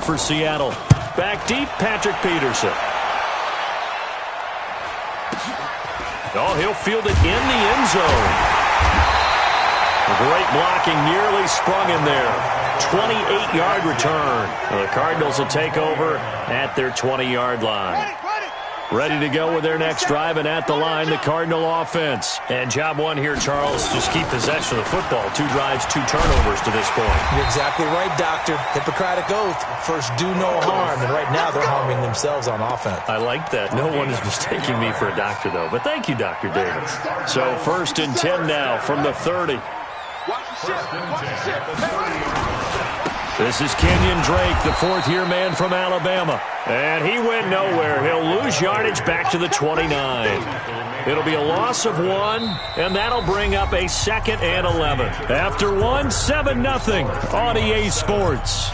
for Seattle. Back deep, Patrick Peterson. Oh, he'll field it in the end zone. Great blocking, nearly sprung him there. 28-yard return. The Cardinals will take over at their 20-yard line. Ready to go with their next drive, and at the line, the Cardinal offense. And job one here, Charles, just keep possession of the football. 2 drives, 2 turnovers to this point. You're exactly right, Doctor. Hippocratic oath. First, do no harm. And right now, they're harming themselves on offense. I like that. No one is mistaking me for a doctor, though. But thank you, Dr. Davis. So 1st and 10 now from the 30. This is Kenyon Drake, the 4th-year man from Alabama. And he went nowhere. He'll lose yardage back to the 29. It'll be a loss of 1, and that'll bring up a 2nd and 11. After 1, 7-0 on EA Sports.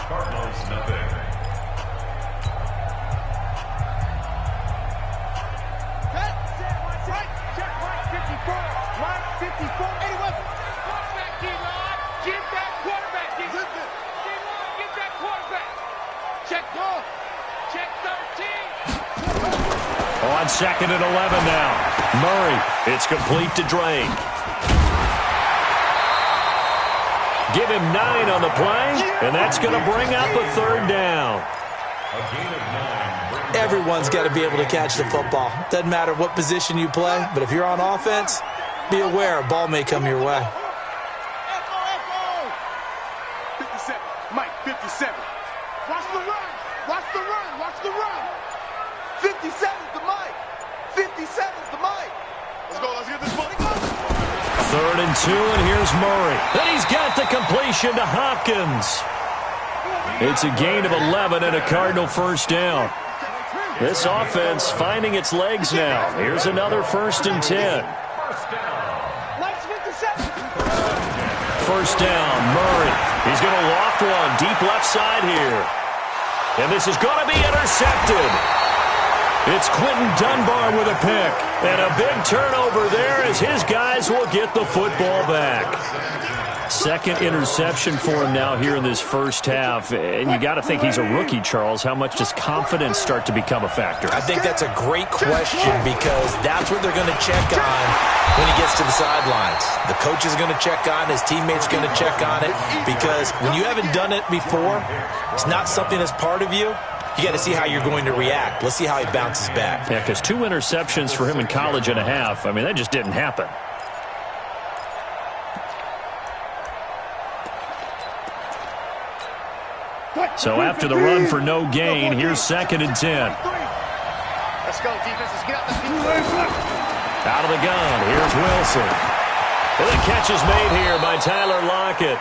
On 2nd and 11 now. Murray, it's complete to Drake. Give him 9 on the play, and that's going to bring up a 3rd down. Everyone's got to be able to catch the football. Doesn't matter what position you play, but if you're on offense, be aware a ball may come your way. 57, Mike, 57. Watch the run, watch the run, watch the run. 57's the Mike. 57's the Mike. Let's get this money. 3rd and 2, and here's Murray. And he's got the completion to Hopkins. It's a gain of 11 and a Cardinal 1st down. This offense finding its legs now. Here's another 1st and 10. 1st down, Murray. He's going to loft one deep left side here. And this is going to be intercepted. It's Quentin Dunbar with a pick. And a big turnover there as his guys will get the football back. 2nd interception for him now here in this 1st half. And you got to think he's a rookie, Charles. How much does confidence start to become a factor? I think that's a great question because that's what they're going to check on when he gets to the sidelines. The coach is going to check on it. His teammates are going to check on it because when you haven't done it before, it's not something that's part of you. You got to see how you're going to react. Let's see how he bounces back. Yeah, because 2 interceptions for him in college and a half. I mean, that just didn't happen. So after the run for no gain, here's 2nd and 10. Let's go, defense. Let's get out the field. Out of the gun, here's Wilson. And the catch is made here by Tyler Lockett.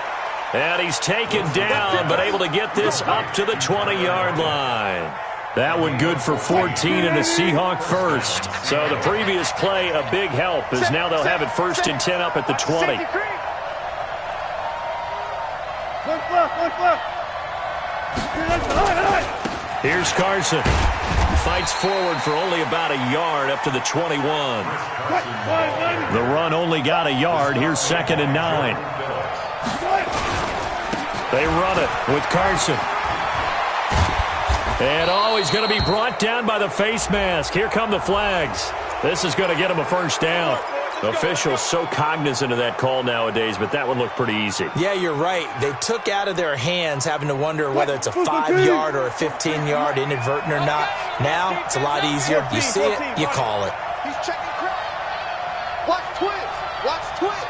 And he's taken down, but able to get this up to the 20-yard line. That one good for 14 and a Seahawk 1st. So the previous play, a big help, as now they'll have it 1st and 10 up at the 20. Here's Carson. Fights forward for only about a yard up to the 21. The run only got a yard. Here's 2nd and 9. They run it with Carson. And he's going to be brought down by the face mask. Here come the flags. This is going to get him a 1st down. Officials so cognizant of that call nowadays, but that one looked pretty easy. Yeah, you're right. They took out of their hands having to wonder whether it's a 5-yard or a 15-yard, inadvertent or not. Now, it's a lot easier. You see it, you call it. He's checking crowd. Watch twins. Watch twins.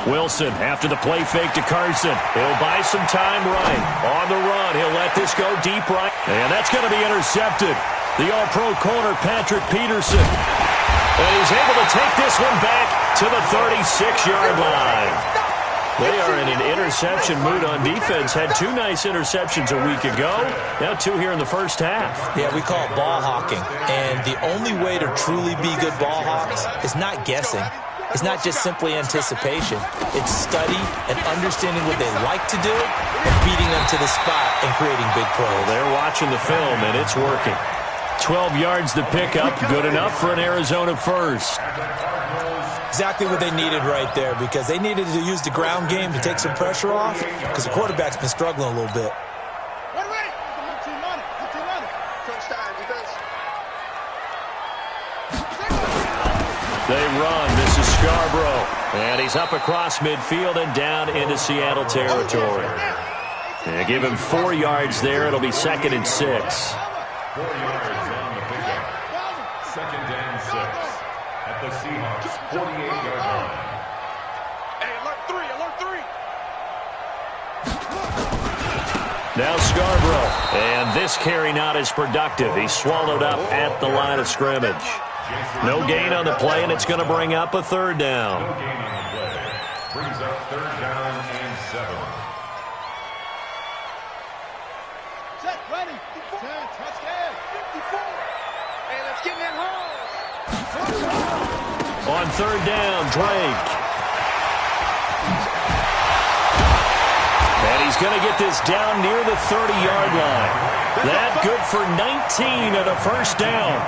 Wilson after the play fake to Carson. He'll buy some time right. On the run, he'll let this go deep right. And that's going to be intercepted. The all-pro corner, Patrick Peterson. And he's able to take this one back to the 36-yard line. They are in an interception mood on defense. Had 2 nice interceptions a week ago. Now 2 here in the 1st half. Yeah, we call it ball hawking. And the only way to truly be good ball hawks is not guessing. It's not just simply anticipation. It's study and understanding what they like to do and beating them to the spot and creating big plays. Well, they're watching the film, and it's working. 12 yards to pick up. Good enough for an Arizona 1st. Exactly what they needed right there, because they needed to use the ground game to take some pressure off, because the quarterback's been struggling a little bit. They run. This is Scarborough. And he's up across midfield and down into Seattle territory. And give him 4 yards there. It'll be 2nd and 6. 4 yards on the pickup. 2nd and 6 at the Seahawks 48-yard line. Hey, alert 3, alert 3. Now Scarborough. And this carry not as productive. He's swallowed up at the line of scrimmage. No gain on the play, and it's going to bring up a 3rd down. No gain on the play. Brings up 3rd down and 7. Set, ready. 10, touchdown. 54. Hey, let's get that home. On 3rd down, Drake. And he's going to get this down near the 30-yard line. That good for 19 and a 1st down.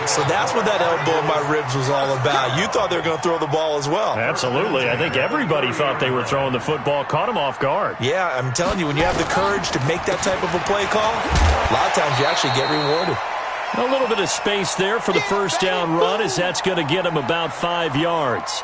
So that's what that elbow in my ribs was all about. You thought they were going to throw the ball as well. Absolutely. I think everybody thought they were throwing the football. Caught him off guard. Yeah, I'm telling you, when you have the courage to make that type of a play call, a lot of times you actually get rewarded. A little bit of space there for the 1st down run, as that's going to get him about 5 yards.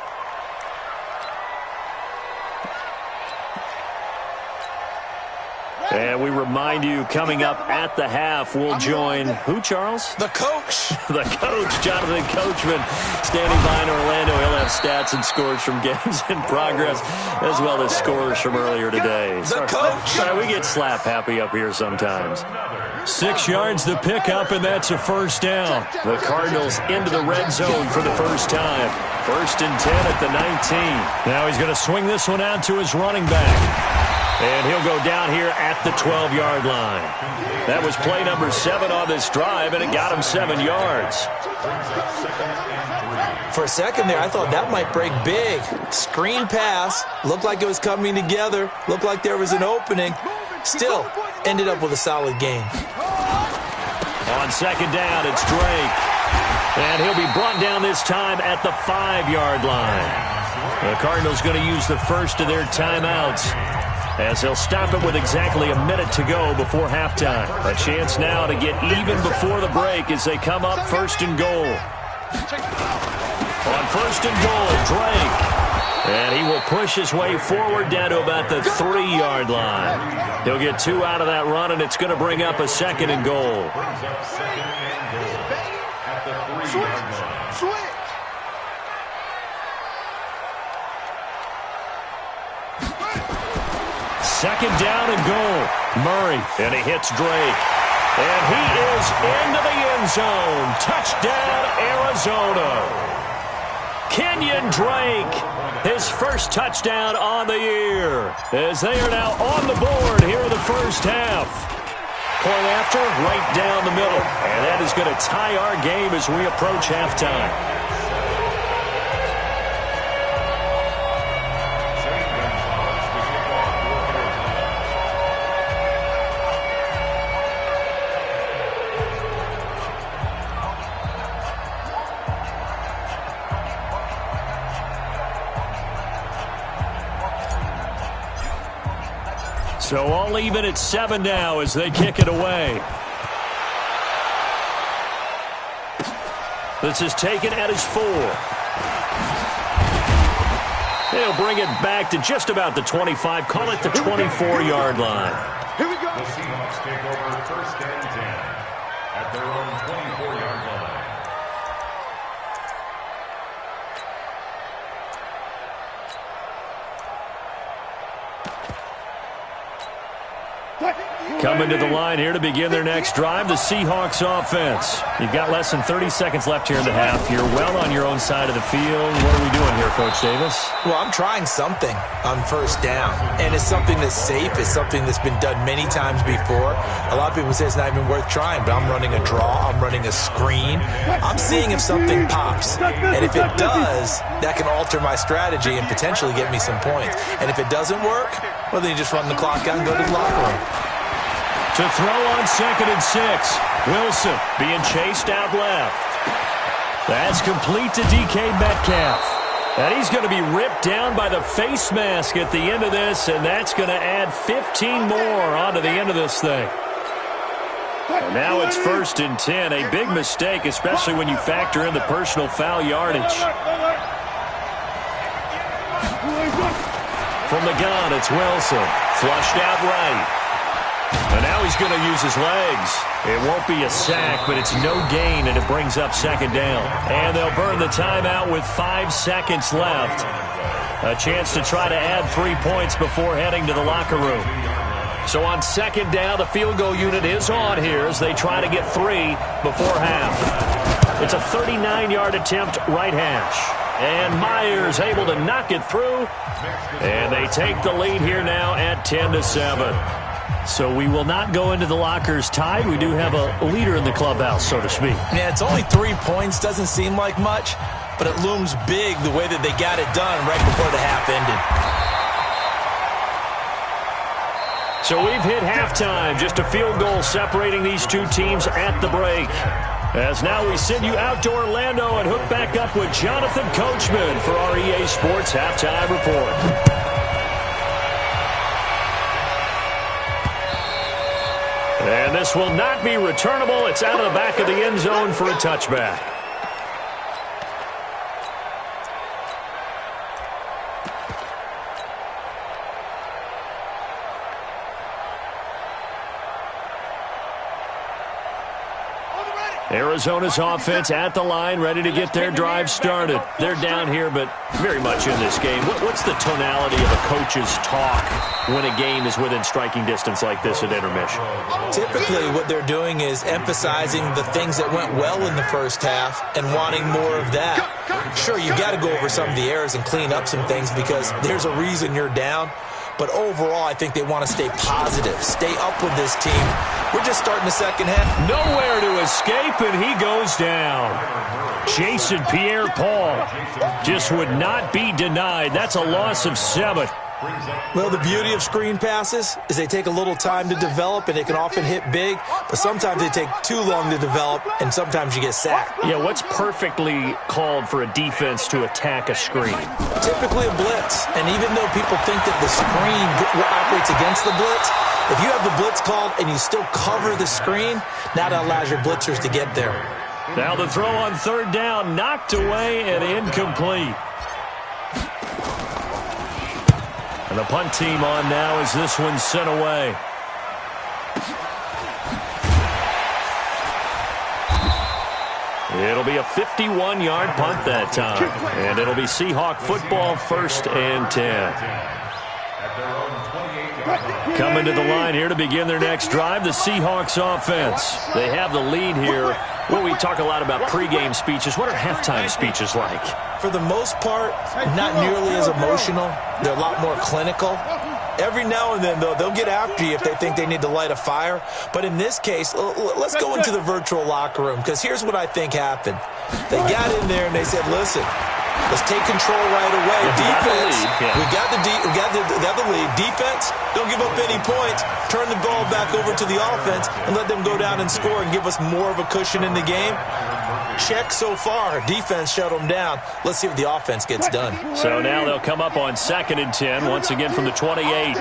And we remind you, coming up at the half, we'll join who, Charles? The coach. The coach, Jonathan Coachman, standing by in Orlando. He'll have stats and scores from games in progress, as well as scores from earlier today. The coach. Sorry, we get slap happy up here sometimes. 6 yards the pickup, and that's a 1st down. The Cardinals into the red zone for the first time. 1st and 10 at the 19. Now he's going to swing this one out to his running back. And he'll go down here at the 12-yard line. That was play number 7 on this drive, and it got him 7 yards. For a second there, I thought that might break big. Screen pass. Looked like it was coming together. Looked like there was an opening. Still, ended up with a solid game. On 2nd down, it's Drake. And he'll be brought down this time at the 5-yard line. The Cardinals going to use the first of their timeouts, as they'll stop it with exactly a minute to go before halftime. A chance now to get even before the break as they come up 1st and goal. On 1st and goal, Drake. And he will push his way forward down to about the 3-yard line. He'll get 2 out of that run, and it's going to bring up a 2nd and goal. Brings up 2nd and goal at the 3-yard line. Switch. Second down and goal. Murray, and he hits Drake. And he is into the end zone. Touchdown, Arizona. Kenyon Drake, his first touchdown on the year, as they are now on the board here in the first half. Point after, right down the middle. And that is going to tie our game as we approach halftime. So all even at 7 now as they kick it away. This is taken at his 4. They'll bring it back to just about the 25, call it the 24-yard line. Here we go. The Seahawks take over 1st and 10 at their own 24-yard line. Coming to the line here to begin their next drive, the Seahawks offense. You've got less than 30 seconds left here in the half. You're well on your own side of the field. What are we doing here, Coach Davis? Well, I'm trying something on 1st down, and it's something that's safe. It's something that's been done many times before. A lot of people say it's not even worth trying, but I'm running a draw. I'm running a screen. I'm seeing if something pops, and if it does, that can alter my strategy and potentially get me some points. And if it doesn't work, well, then you just run the clock out and go to the locker room. To throw on 2nd and 6. Wilson being chased out left. That's complete to DK Metcalf. And he's going to be ripped down by the face mask at the end of this, and that's going to add 15 more onto the end of this thing. And now it's 1st and 10, a big mistake, especially when you factor in the personal foul yardage. From the gun, it's Wilson. Flushed out right. And now he's going to use his legs. It won't be a sack, but it's no gain, and it brings up 2nd down. And they'll burn the timeout with 5 seconds left. A chance to try to add 3 points before heading to the locker room. So on 2nd down, the field goal unit is on here as they try to get 3 before half. It's a 39-yard attempt right hash. And Myers able to knock it through. And they take the lead here now at 10-7. So we will not go into the lockers tied. We do have a leader in the clubhouse, so to speak. Yeah, it's only 3 points. Doesn't seem like much, but it looms big the way that they got it done right before the half ended. So we've hit halftime. Just a field goal separating these two teams at the break. As now we send you out to Orlando and hook back up with Jonathan Coachman for our EA Sports Halftime Report. And this will not be returnable. It's out of the back of the end zone for a touchback. Arizona's offense at the line, ready to get their drive started. They're down here, but very much in this game. What's the tonality of a coach's talk when a game is within striking distance like this at intermission? Typically, what they're doing is emphasizing the things that went well in the first half and wanting more of that. Sure, you've got to go over some of the errors and clean up some things because there's a reason you're down. But overall, I think they want to stay positive, stay up with this team. We're just starting the second half. Nowhere to escape, and he goes down. Jason Pierre-Paul just would not be denied. That's a loss of 7. Well, the beauty of screen passes is they take a little time to develop, and they can often hit big, but sometimes they take too long to develop, and sometimes you get sacked. Yeah, what's perfectly called for a defense to attack a screen? Typically a blitz, and even though people think that the screen operates against the blitz, if you have the blitz called and you still cover the screen, now that allows your blitzers to get there. Now the throw on 3rd down, knocked away and incomplete. And the punt team on now as this one's sent away. It'll be a 51-yard punt that time. And it'll be Seahawk football, 1st and 10. Coming to the line here to begin their next drive, the Seahawks offense. They have the lead here. Well, we talk a lot about pregame speeches. What are halftime speeches like? For the most part, not nearly as emotional. They're a lot more clinical. Every now and then, though, they'll get after you if they think they need to light a fire. But in this case, let's go into the virtual locker room, because here's what I think happened. They got in there and they said, listen, let's take control right away. Defense, we got the lead. Defense, don't give up any points. Turn the ball back over to the offense and let them go down and score and give us more of a cushion in the game. Check so far. Defense shut them down. Let's see what the offense gets done. So now they'll come up on 2nd and 10, once again from the 28.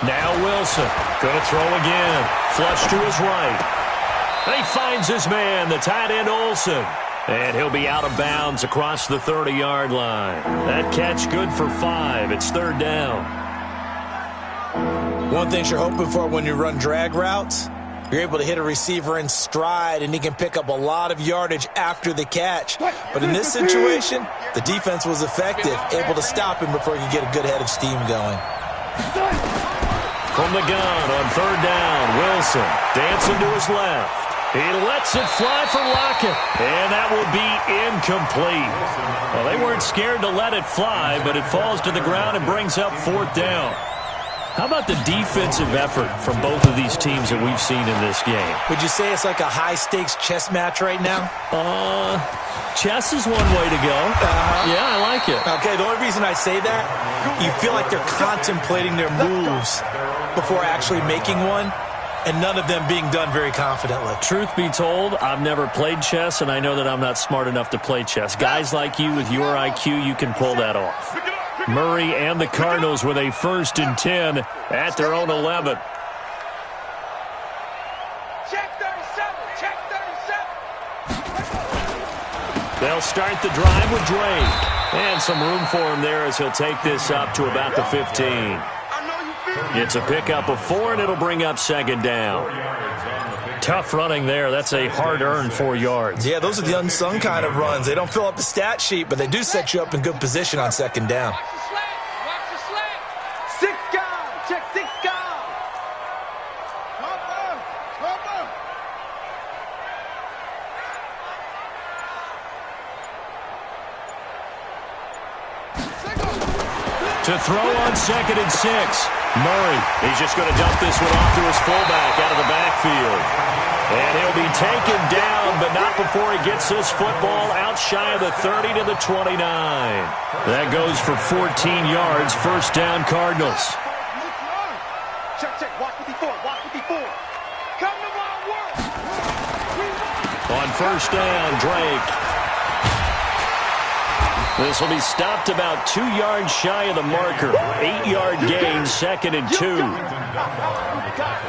Now Wilson, going to throw again. Flush to his right. And he finds his man, the tight end Olsen. And he'll be out of bounds across the 30-yard line. That catch good for 5. It's 3rd down. One thing you're hoping for when you run drag routes, you're able to hit a receiver in stride, and he can pick up a lot of yardage after the catch. But in this situation, the defense was effective, able to stop him before he could get a good head of steam going. From the gun on 3rd down, Wilson dancing to his left. He lets it fly for Lockett, and that will be incomplete. Well, they weren't scared to let it fly, but it falls to the ground and brings up 4th down. How about the defensive effort from both of these teams that we've seen in this game? Would you say it's like a high-stakes chess match right now? Chess is one way to go. Yeah, I like it. Okay, the only reason I say that, you feel like they're contemplating their moves before actually making one, and none of them being done very confidently. Truth be told, I've never played chess, and I know that I'm not smart enough to play chess. Guys like you with your IQ, you can pull that off. Murray and the Cardinals with a 1st and 10 at their own 11. Check 37. Check 37. They'll start the drive with Drake. And some room for him there as he'll take this up to about the 15. I know you feel me. It's a pickup of 4, and it'll bring up 2nd down. Tough running there. That's a hard-earned 4 yards. Yeah, those are the unsung kind of runs. They don't fill up the stat sheet, but they do set you up in good position on 2nd down. Watch the slant. Watch the slant. 6 guys. Check 6 guys. Cover. To throw on 2nd and 6. Murray, he's just going to dump this one off to his fullback out of the backfield. And he'll be taken down, but not before he gets this football out shy of the 30 to the 29. That goes for 14 yards, 1st down Cardinals. Check. Watch 54. Watch 54. Come to my work. On 1st down, Drake. This will be stopped about 2 yards shy of the marker. 8-yard gain, 2nd and 2.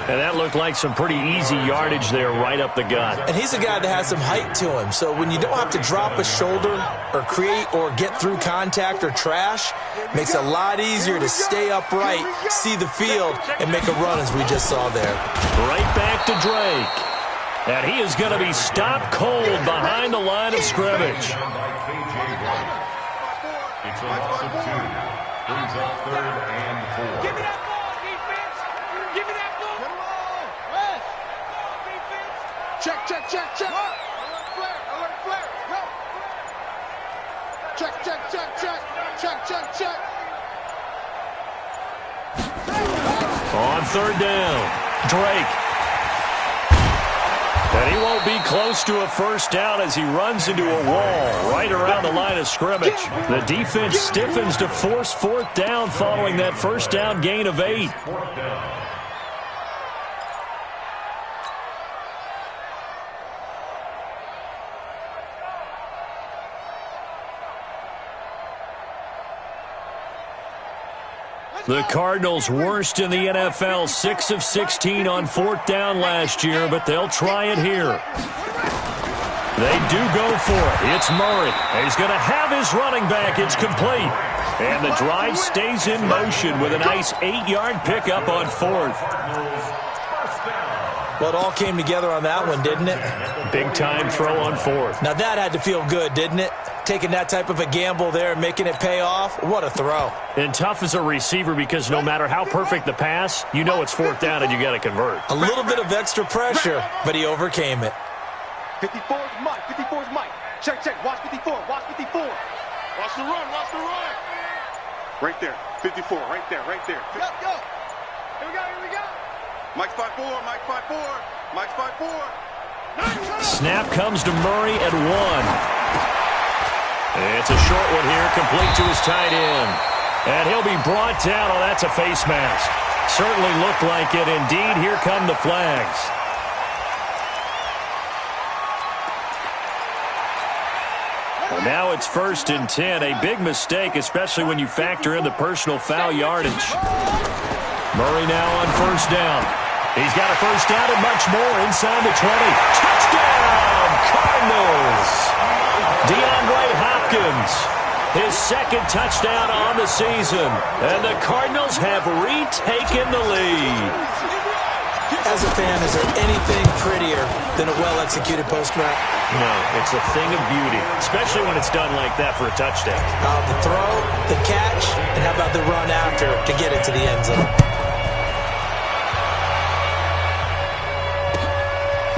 And that looked like some pretty easy yardage there right up the gut. And he's a guy that has some height to him, so when you don't have to drop a shoulder or create or get through contact or trash, makes it a lot easier to stay upright, see the field, and make a run as we just saw there. Right back to Drake. And he is going to be stopped cold behind the line of scrimmage. It's a loss of 2. Brings up 3rd and 4. Give me that ball, defense. Give me that ball. Come on. West. Defense. Check. Alert flare. Go. Check. On 3rd down, Drake. And he won't be close to a 1st down as he runs into a wall right around the line of scrimmage. The defense stiffens to force 4th down following that 1st down gain of 8. 4th down. The Cardinals worst in the NFL, 6 of 16 on 4th down last year, but they'll try it here. They do go for it. It's Murray. He's going to have his running back. It's complete. And the drive stays in motion with a nice 8-yard pickup on 4th. Well, it all came together on that one, didn't it? Big-time throw on 4th. Now that had to feel good, didn't it? Taking that type of a gamble there and making it pay off. What a throw. And tough as a receiver because no matter how perfect the pass, you know it's 4th down and you got to convert. A little bit of extra pressure, but he overcame it. 54's Mike. Check. Watch 54. Watch the run. Right there. 54. Right there. Go. Here we go. Mike's 5'4". Mike's 5'4". Snap comes to Murray at 1. It's a short one here, complete to his tight end. And he'll be brought down. Oh, that's a face mask. Certainly looked like it. Indeed, here come the flags. Well, now it's 1st and 10. A big mistake, especially when you factor in the personal foul yardage. Murray now on 1st down. He's got a 1st down and much more inside the 20. Touchdown, Cardinals! DeAndre Hopkins, his 2nd touchdown on the season. And the Cardinals have retaken the lead. As a fan, is there anything prettier than a well-executed post route? No, it's a thing of beauty, especially when it's done like that for a touchdown. The throw, the catch, and how about the run after to get it to the end zone?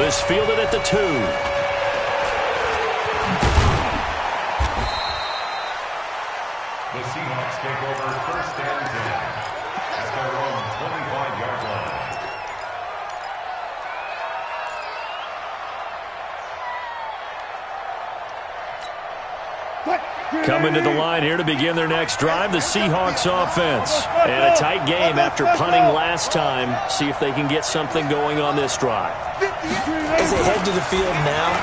This fielded at the 2. The Seahawks take over 1st and 10 at their own Coming to the line here to begin their next drive, the Seahawks offense. And a tight game after punting last time. See if they can get something going on this drive. As they head to the field now,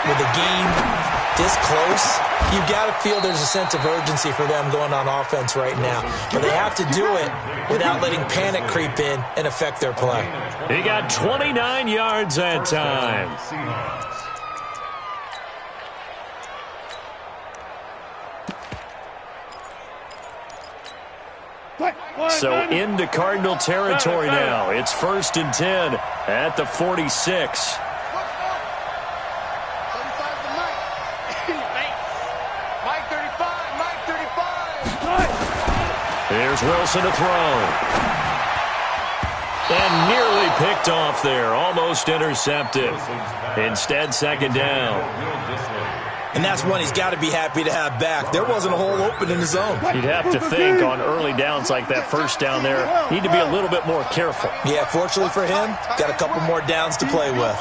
with the game this close, you've got to feel there's a sense of urgency for them going on offense right now. But they have to do it without letting panic creep in and affect their play. He got 29 yards that time. So into Cardinal territory now. It's 1st and 10 at the 46. Here's Wilson to throw. And nearly picked off there. Almost intercepted. Instead, 2nd down. And that's one he's got to be happy to have back. There wasn't a hole open in the zone. You'd have to think on early downs like that, 1st down there, need to be a little bit more careful. Yeah, fortunately for him, got a couple more downs to play with.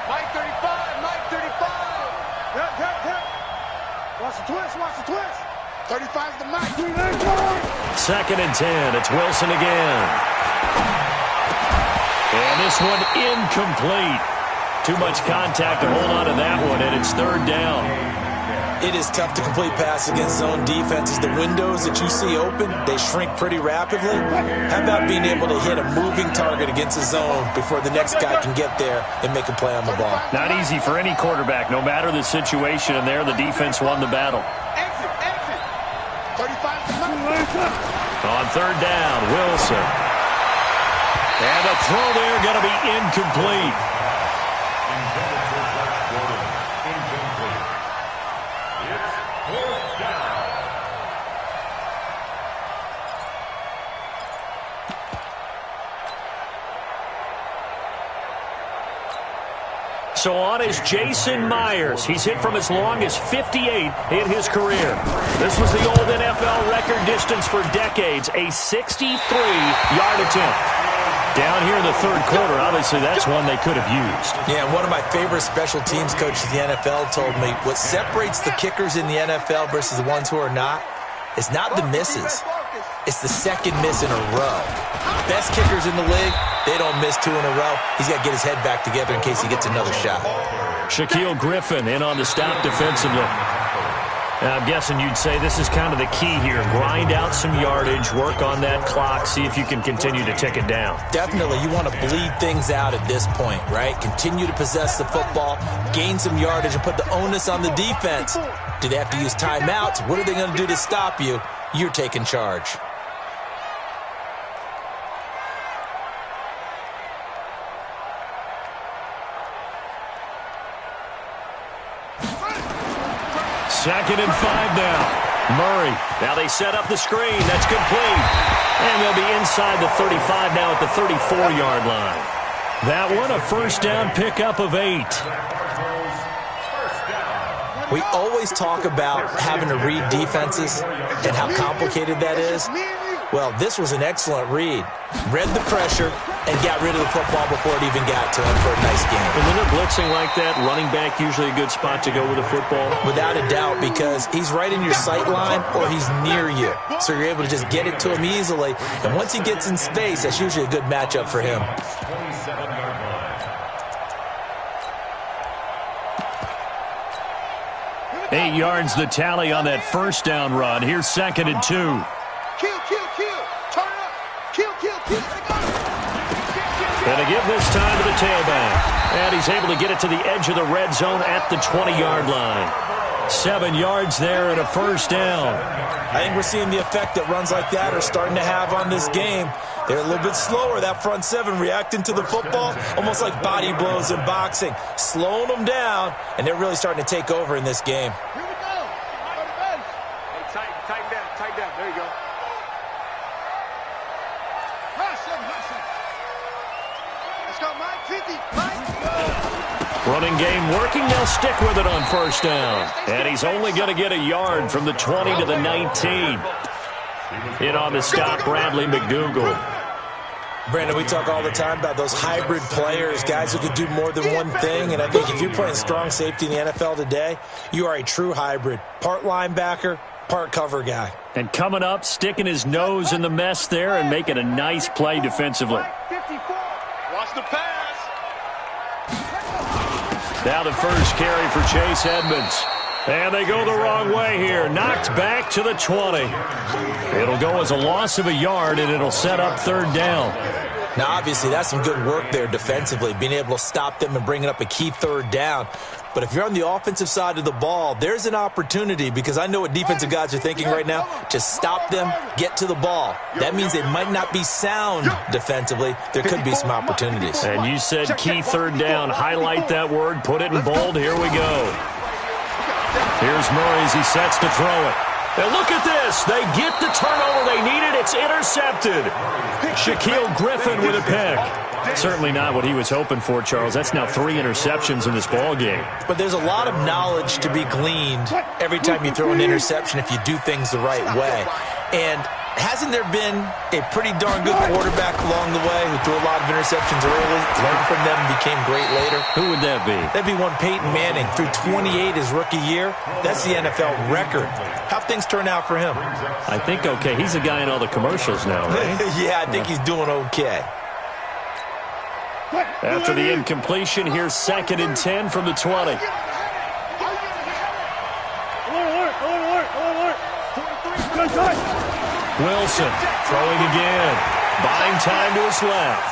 Mike 35, Mike 35. Watch the twist, watch the twist. 35's the Mike. 2nd and 10. It's Wilson again. And this one incomplete. Too much contact to hold on to that one, and it's 3rd down. It is tough to complete pass against zone defenses. The windows that you see open, they shrink pretty rapidly. How about being able to hit a moving target against a zone before the next guy can get there and make a play on the ball? Not easy for any quarterback. No matter the situation in there, the defense won the battle. Exit. 35's the Mike. On 3rd down, Wilson. And the throw there going to be incomplete. So on is Jason Myers. He's hit from as long as 58 in his career. This was the old NFL record distance for decades, a 63-yard attempt. Down here in the 3rd quarter, obviously that's one they could have used. Yeah, one of my favorite special teams coaches in the NFL told me what separates the kickers in the NFL versus the ones who are not, it's not the misses. It's the 2nd miss in a row. Best kickers in the league, they don't miss 2 in a row. He's got to get his head back together in case he gets another shot. Shaquille Griffin in on the stop defensively. Now, I'm guessing you'd say this is kind of the key here. Grind out some yardage, work on that clock, see if you can continue to tick it down. Definitely. You want to bleed things out at this point, right? Continue to possess the football, gain some yardage, and put the onus on the defense. Do they have to use timeouts? What are they going to do to stop you? You're taking charge. Second and 5 now. Murray. Now they set up the screen. That's complete. And they'll be inside the 35 now at the 34-yard line. That one, a 1st down pickup of 8. We always talk about having to read defenses and how complicated that is. Well, this was an excellent read. Read the pressure and got rid of the football before it even got to him for a nice game. And when they're blitzing like that, running back usually a good spot to go with the football? Without a doubt, because he's right in your sight line or he's near you. So you're able to just get it to him easily. And once he gets in space, that's usually a good matchup for him. 27-yard line. 8 yards the tally on that 1st down run. Here's 2nd and 2. Kill. Turn up. Kill. And to give this time to the tailback. And he's able to get it to the edge of the red zone at the 20-yard line. 7 yards there and a 1st down. I think we're seeing the effect that runs like that are starting to have on this game. They're a little bit slower, that front 7, reacting to the football, almost like body blows in boxing, slowing them down, and they're really starting to take over in this game. Here we go. Hey, tighten down. There you go. Let's go, Mike. 50. Mike. Running game working. They'll stick with it on 1st down. And he's only going to get a yard from the 20 to the 19. In on the stop, Bradley McDougal. Brandon, we talk all the time about those hybrid players, guys who can do more than one thing, and I think if you're playing strong safety in the NFL today, you are a true hybrid. Part linebacker, part cover guy. And coming up, sticking his nose in the mess there and making a nice play defensively. Watch the pass. Now the first carry for Chase Edmonds. And they go the wrong way here. Knocked back to the 20. It'll go as a loss of a yard, and it'll set up third down. Now, obviously, that's some good work there defensively, being able to stop them and bringing up a key third down. But if you're on the offensive side of the ball, there's an opportunity, because I know what defensive guys are thinking right now. Just stop them, get to the ball. That means they might not be sound defensively. There could be some opportunities. And you said key third down. Highlight that word. Put it in bold. Here we go. Here's Murray as he sets to throw it. And look at this. They get the turnover they needed. It's intercepted. Shaquille Griffin with a pick. Certainly not what he was hoping for, Charles. That's now 3 interceptions in this ball game. But there's a lot of knowledge to be gleaned every time you throw an interception if you do things the right way. And hasn't there been a pretty darn good quarterback along the way who threw a lot of interceptions early, learned from them, and became great later? Who would that be? That'd be one Peyton Manning. Threw 28 his rookie year. That's the NFL record. How'd things turn out for him? I think okay. He's a guy in all the commercials now, right? Yeah, I think he's doing okay. After the incompletion, here's 2nd and 10 from the 20. Wilson throwing again. Buying time to his left.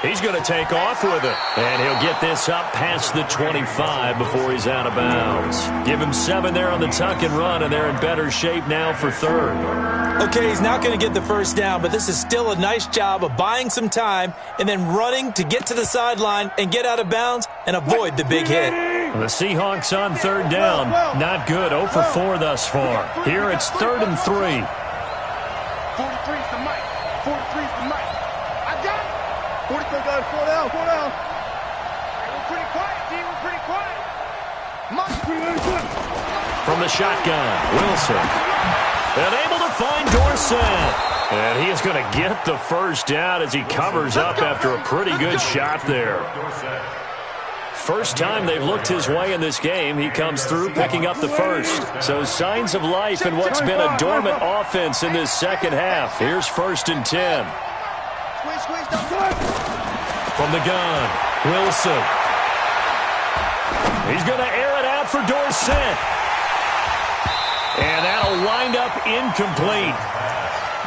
He's going to take off with it. And he'll get this up past the 25 before he's out of bounds. Give him 7 there on the tuck and run, and they're in better shape now for third. Okay, he's not going to get the first down, but this is still a nice job of buying some time and then running to get to the sideline and get out of bounds and avoid the big hit. The Seahawks on third down. Not good. 0 for 4 thus far. Here it's 3rd and 3. 43's the mic. 43's the mic. I got it. 43 guys, 4 down, 4 down. We're pretty quiet, team. We're pretty quiet. From the shotgun, Wilson. And able to find Dorsett. And he is going to get the first down as he covers up after a pretty good shot there. First time they've looked his way in this game, he comes through picking up the first. So signs of life in what's been a dormant offense in this second half. Here's 1st and 10. From the gun, Wilson. He's going to air it out for Dorsett. And that'll wind up incomplete.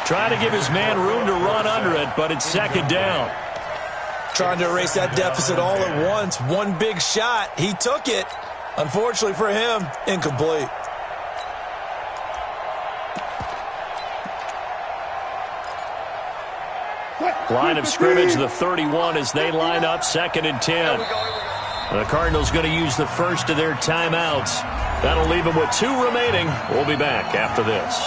Trying to give his man room to run under it, but it's 2nd down. Trying to erase that deficit all at once. One big shot. He took it. Unfortunately for him, incomplete. Line of scrimmage, the 31 as they line up 2nd and 10. The Cardinals going to use the first of their timeouts. That'll leave them with 2 remaining. We'll be back after this.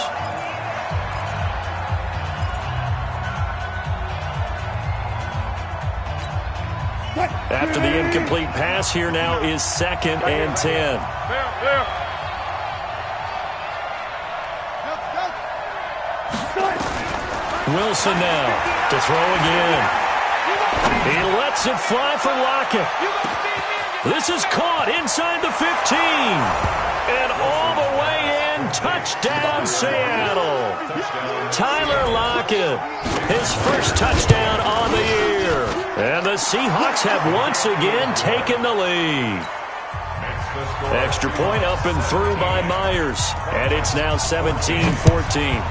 After the incomplete pass, here now is 2nd and 10. Wilson now to throw again. He lets it fly for Lockett. This is caught inside the 15. And all the way in, touchdown Seattle. Tyler Lockett, his first touchdown on the year. And the Seahawks have once again taken the lead. Extra point up and through by Myers. And it's now 17-14.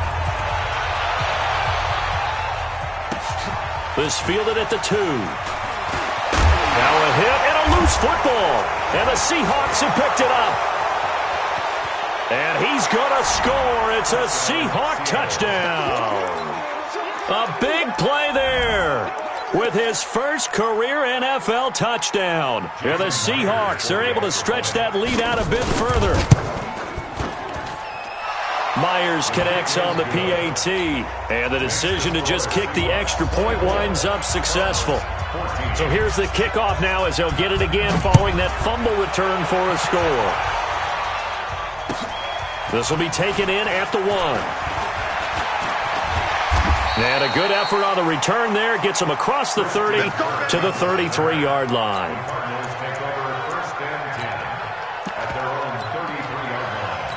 This fielded at the 2. Now a hit and a loose football. And the Seahawks have picked it up. And he's going to score. It's a Seahawk touchdown. A big play there with his first career NFL touchdown. And the Seahawks are able to stretch that lead out a bit further. Myers connects on the PAT, and the decision to just kick the extra point winds up successful. So here's the kickoff now as they'll get it again following that fumble return for a score. This will be taken in at the 1. And a good effort on the return there. Gets them across the 30 to the 33-yard line. Cardinals take over first and 10 at their own 33-yard line.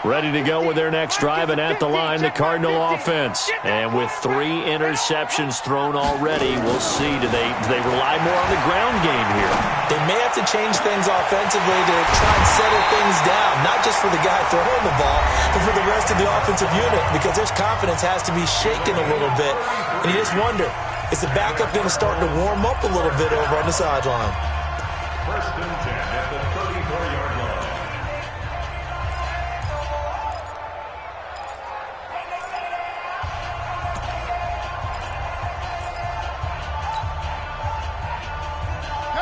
Ready to go with their next drive, and at the line, the Cardinal offense. And with 3 interceptions thrown already, we'll see. Do they rely more on the ground game here? They may have to change things offensively to try and settle things down, not just for the guy throwing the ball, but for the rest of the offensive unit, because their confidence has to be shaken a little bit. And you just wonder, is the backup going to start to warm up a little bit over on the sideline? First and 10 at the 34-yard line.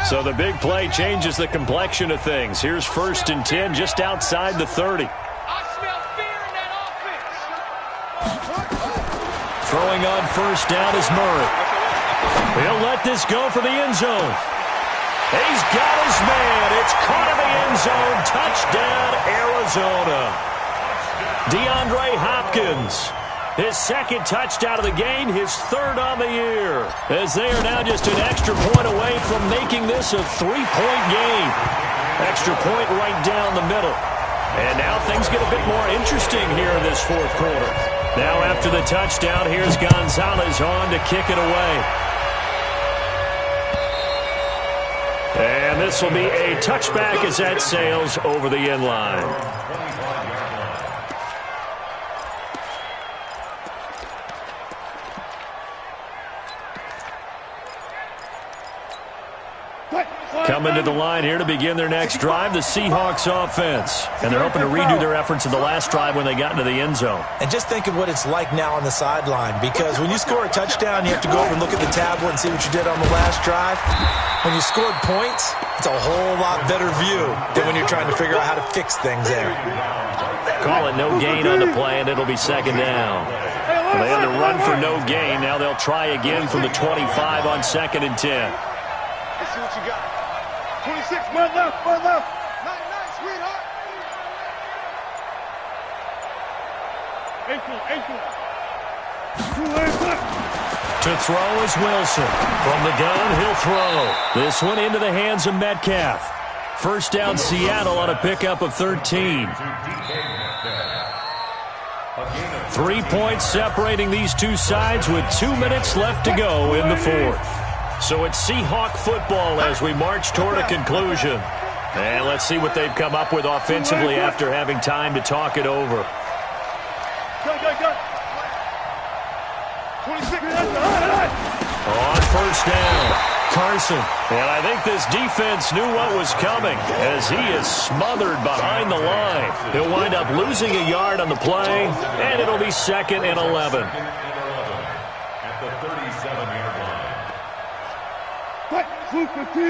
So the big play changes the complexion of things. Here's first and 10 just outside the 30. I smell fear in that offense. Throwing on first down is Murray. He'll let this go for the end zone. He's got his man. It's caught in the end zone. Touchdown, Arizona. DeAndre Hopkins. His second touchdown of the game, his third on the year. As they are now just an extra point away from making this a 3-point game. Extra point right down the middle. And now things get a bit more interesting here in this fourth quarter. Now after the touchdown, here's Gonzalez on to kick it away. And this will be a touchback as that sails over the end line. Coming to the line here to begin their next drive, the Seahawks offense. And they're hoping to redo their efforts in the last drive when they got into the end zone. And just think of what it's like now on the sideline, because when you score a touchdown, you have to go over and look at the tablet and see what you did on the last drive. When you scored points, it's a whole lot better view than when you're trying to figure out how to fix things there. Call it no gain on the play, and it'll be second down. Well, they had to run for no gain. Now they'll try again from the 25 on second and 10. Let's see what you got. 26, one left, one left. Nice, sweetheart. Ankle. To throw is Wilson. From the gun, he'll throw. This one into the hands of Metcalf. First down, Seattle on a pickup of 13. 3 points separating these two sides with 2 minutes left to go in the fourth. So it's Seahawk football as we march toward a conclusion. And let's see what they've come up with offensively after having time to talk it over. Go. 26. On first down, Carson. And I think this defense knew what was coming as he is smothered behind the line. He'll wind up losing a yard on the play, and it'll be second and 11. At the 37-yard line. Hey, we got to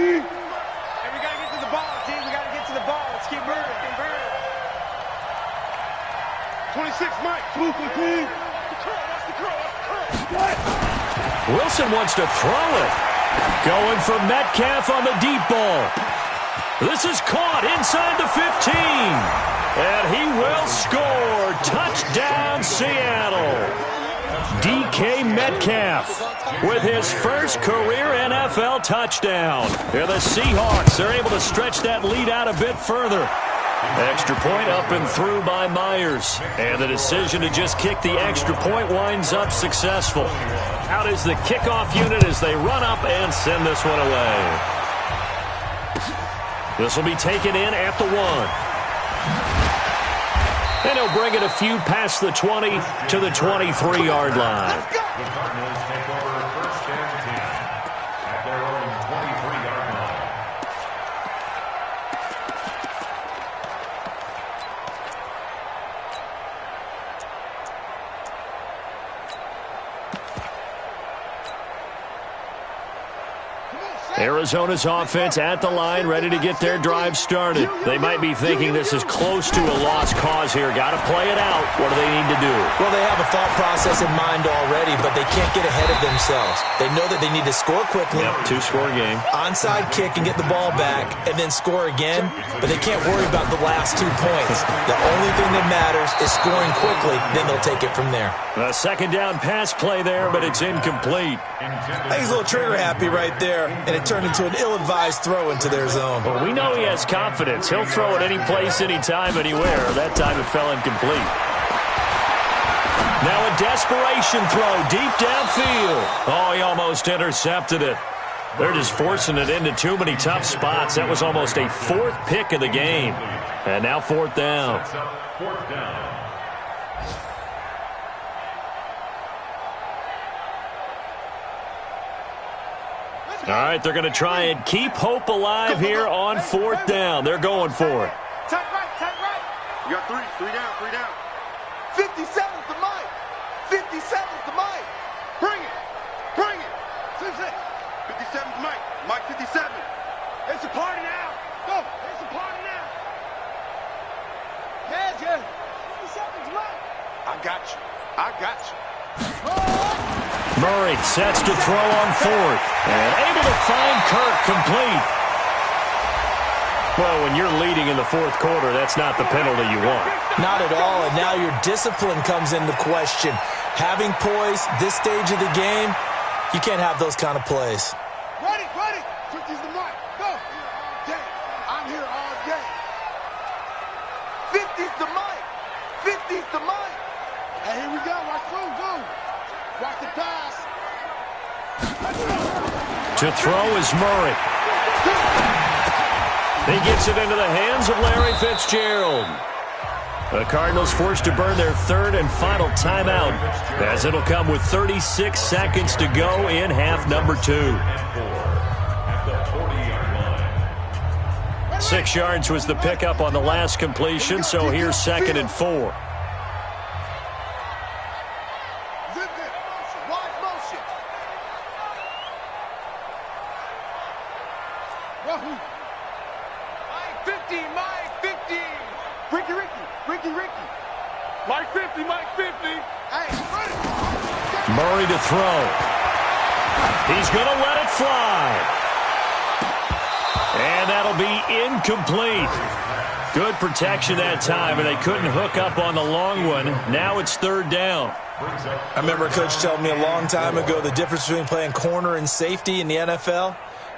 get to the ball, team. We got to get to the ball. Let's keep moving. 26, Mike. That's the curl. Wilson wants to throw it. Going for Metcalf on the deep ball. This is caught inside the 15. And he will score. Touchdown, Seattle. DK Metcalf with his first career NFL touchdown. Here the Seahawks are able to stretch that lead out a bit further. Extra point up and through by Myers. And the decision to just kick the extra point winds up successful. Out is the kickoff unit as they run up and send this one away. This will be taken in at the 1. And he'll bring it a few past the 20 to the 23-yard line. The Cardinals take over first and 10 at their own 23-yard line. Come on, Arizona's offense at the line, ready to get their drive started. They might be thinking this is close to a lost cause here. Got to play it out. What do they need to do? Well, they have a thought process in mind already, but they can't get ahead of themselves. They know that they need to score quickly. Yep, two-score game. Onside kick and get the ball back and then score again, but they can't worry about the last 2 points. The only thing that matters is scoring quickly, then they'll take it from there. A second down pass play there, but it's incomplete. I think he's a little trigger happy right there, and it turned into an ill-advised throw into their zone. Well, we know he has confidence. He'll throw it any place, anytime, anywhere. That time it fell incomplete. Now a desperation throw deep downfield. Oh, he almost intercepted it. They're just forcing it into too many tough spots. That was almost a 4th pick of the game. And now 4th down. Fourth down. All right, they're going to try and keep hope alive here on 4th down. They're going for it. Tight right, tight right. You got three down. 57's the mic. 57's the mic. Bring it. 57's Mike. Mike 57. It's a party now. Go. It's a party now. Yeah. 57's Mike. I got you. Murray sets to throw on 4th. And able to find Kirk complete. Well, when you're leading in the 4th quarter, that's not the penalty you want. Not at all, and now your discipline comes into question. Having poise this stage of the game, you can't have those kind of plays. Ready. 50's the mic. Go. I'm here all day. 50's the mic. Hey, here we go. Watch through. Watch the pass. To throw is Murray. He gets it into the hands of Larry Fitzgerald. The Cardinals forced to burn their 3rd and final timeout, as it'll come with 36 seconds to go in half number 2. 6 yards was the pickup on the last completion, so here's 2nd and 4. Murray to throw. He's going to let it fly. And that'll be incomplete. Good protection that time, and they couldn't hook up on the long one. Now it's 3rd down. I remember a coach telling me a long time ago the difference between playing corner and safety in the NFL.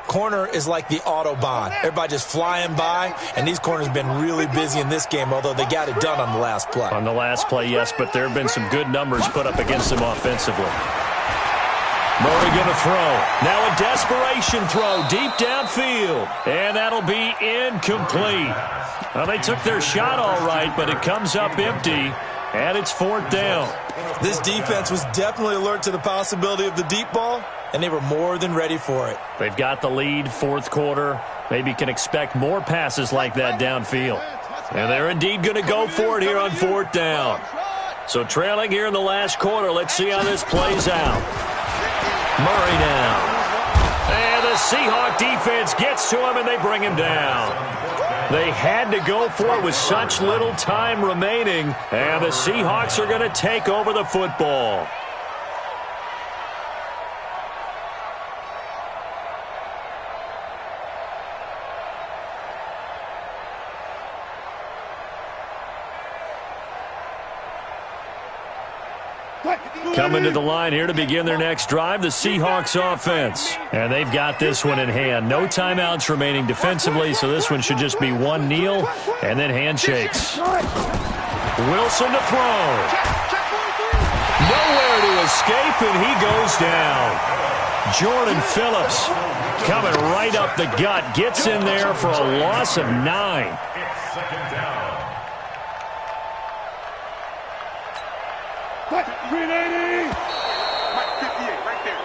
Corner is like the Autobahn. Everybody just flying by, and these corners have been really busy in this game, although they got it done on the last play. On the last play, yes, but there have been some good numbers put up against them offensively. Murray going to throw. Now a desperation throw deep downfield, and that'll be incomplete. Well, they took their shot all right, but it comes up empty, and it's 4th down. This defense was definitely alert to the possibility of the deep ball, and they were more than ready for it. They've got the lead, 4th quarter. Maybe can expect more passes like that downfield. And they're indeed going to go for it here on 4th down. So trailing here in the last quarter, let's see how this plays out. Murray now. And the Seahawk defense gets to him, and they bring him down. They had to go for it with such little time remaining, and the Seahawks are going to take over the football. Coming to the line here to begin their next drive, the Seahawks offense. And they've got this one in hand. No timeouts remaining defensively, so this one should just be one kneel and then handshakes. Wilson to throw. Nowhere to escape, and he goes down. Jordan Phillips coming right up the gut. Gets in there for a loss of 9. It's 2nd down. 380. Mike 58, right there.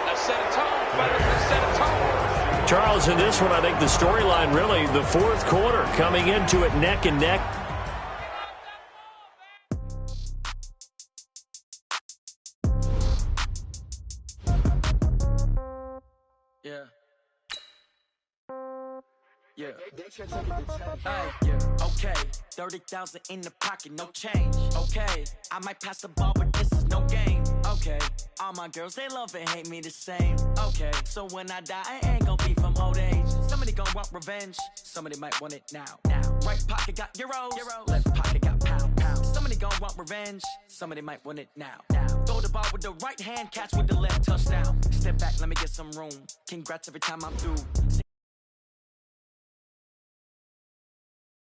That set a tone. That set a tone. Charles, in this one, I think the storyline really, the 4th quarter, coming into it neck and neck. Yeah. Yeah. Okay. 30,000 in the pocket, no change. Okay. I might pass the ball, but this is no game. Okay. All my girls, they love and hate me the same. Okay. So when I die, I ain't gon' be from old age. Somebody gon' want revenge. Somebody might want it now. Right pocket got euros. Left pocket got pound. Somebody gon' want revenge. Somebody might want it now. Throw the ball with the right hand, catch with the left, touchdown. Step back, let me get some room. Congrats every time I'm through.